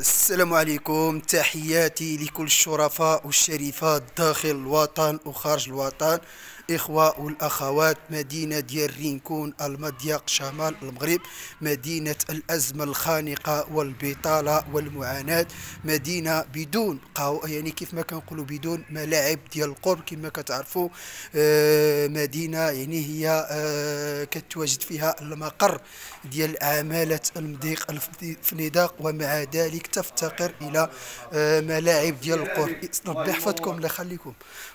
السلام عليكم، تحياتي لكل الشرفاء والشريفات داخل الوطن وخارج الوطن، إخوة والأخوات. مدينة ديال رينكون المضيق شمال المغرب، مدينة الأزمة الخانقة والبطالة والمعاناة، مدينة بدون يعني كيف ما كنقولوا بدون ملاعب ديال القرب كما كتعرفوا. مدينة يعني هي كتواجد فيها المقر ديال عمالة المضيق الفنيدق، ومع ذلك تفتقر إلى ملاعب ديال القرب. ربي يحفظكم، الله يخليكم.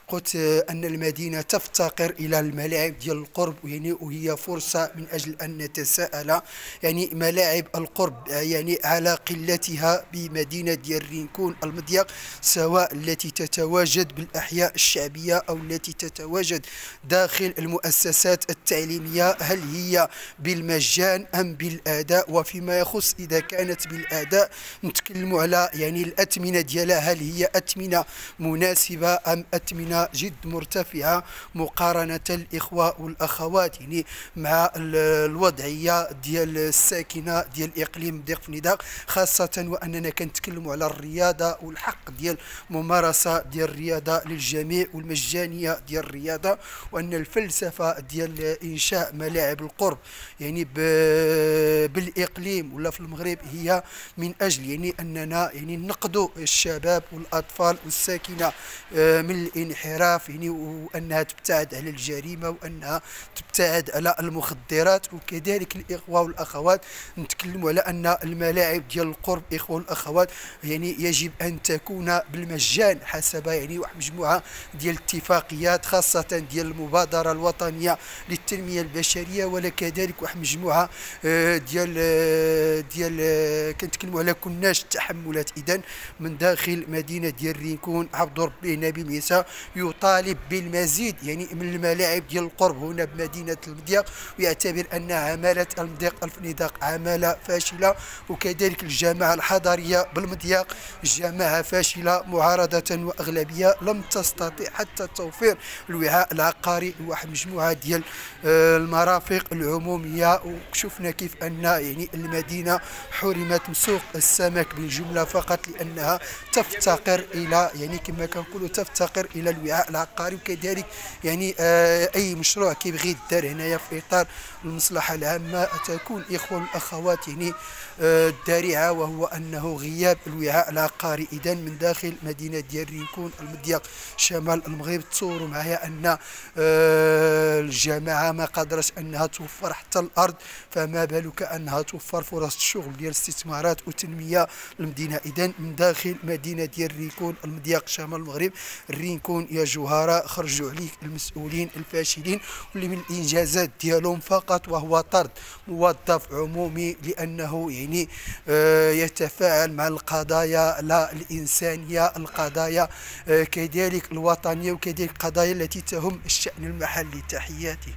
قلت أن المدينة تفتقر إلى الملاعب ديال القرب، يعني وهي فرصة من أجل أن نتساءل يعني ملاعب القرب يعني على قلتها بمدينة ديال رينكون المضيق، سواء التي تتواجد بالأحياء الشعبية أو التي تتواجد داخل المؤسسات التعليمية، هل هي بالمجان أم بالأداء؟ وفيما يخص إذا كانت بالأداء نتكلم على يعني الأثمنة ديالها، هل هي أثمنة مناسبة أم أثمنة جد مرتفعة مقارنة الإخوة والأخوات يعني مع الوضعية ديال الساكنة ديال إقليم ضيق فنيدق، خاصة وأننا كنتكلم على الرياضة والحق ديال ممارسة ديال الرياضة للجميع والمجانية ديال الرياضة، وأن الفلسفة ديال إنشاء ملاعب القرب يعني بالإقليم ولا في المغرب هي من أجل يعني أننا يعني نقضوا الشباب والأطفال والساكنة من الانحراف، يعني وأنها تبتعد على الجريمة وأنها تبتعد على المخدرات. وكذلك الإخوة والأخوات نتكلم على أن الملاعب ديال القرب إخوة والأخوات يعني يجب أن تكون بالمجان حسب يعني واحد مجموعة ديال الاتفاقيات، خاصة ديال المبادرة الوطنية للتنمية البشرية، ولا كذلك واحد مجموعة ديال كنتكلموا على كناش التحملات. إذن من داخل مدينة ديال رينكون عبد ربي نبي ميسا يطالب بالمزيد يعني من الملاعب ديال القرب هنا بمدينة المضيق، ويعتبر أن عمالة المضيق الفنيدق عمالة فاشلة، وكذلك الجماعة الحضرية بالمضيق جماعة فاشلة معارضة وأغلبية لم تستطيع حتى توفير الوعاء العقاري لواحد مجموعة ديال المرافق العمومية. وشفنا كيف أن يعني المدينة حرمت من سوق السمك بالجملة فقط لأنها تفتقر إلى يعني كما كنقولوا تفتقر إلى الوعاء العقاري. وكذلك يعني أي مشروع كيبغي يدار هنايا في إطار المصلحة العامة تكون إخوة الأخوات يعني الذريعة، وهو أنه غياب الوعاء العقاري. إذن من داخل مدينة ديال رينكون المضيق شمال المغرب تصوروا معايا أن الجماعة ما قدرت أنها توفر حتى الأرض، فما بالك أنها توفر فرص الشغل ديال استثمارات وتنمية المدينة. إذن من داخل مدينة ديال رينكون المضيق شمال المغرب، رينكون يا جوهرة خرجوا عليك المسؤولين الفاشلين واللي من الإنجازات ديالهم فقط وهو طرد موظف عمومي لأنه يعني يتفاعل مع القضايا لا الإنسانية، القضايا كذلك الوطنية، وكذلك القضايا التي تهم الشأن المحلي. تحياتي.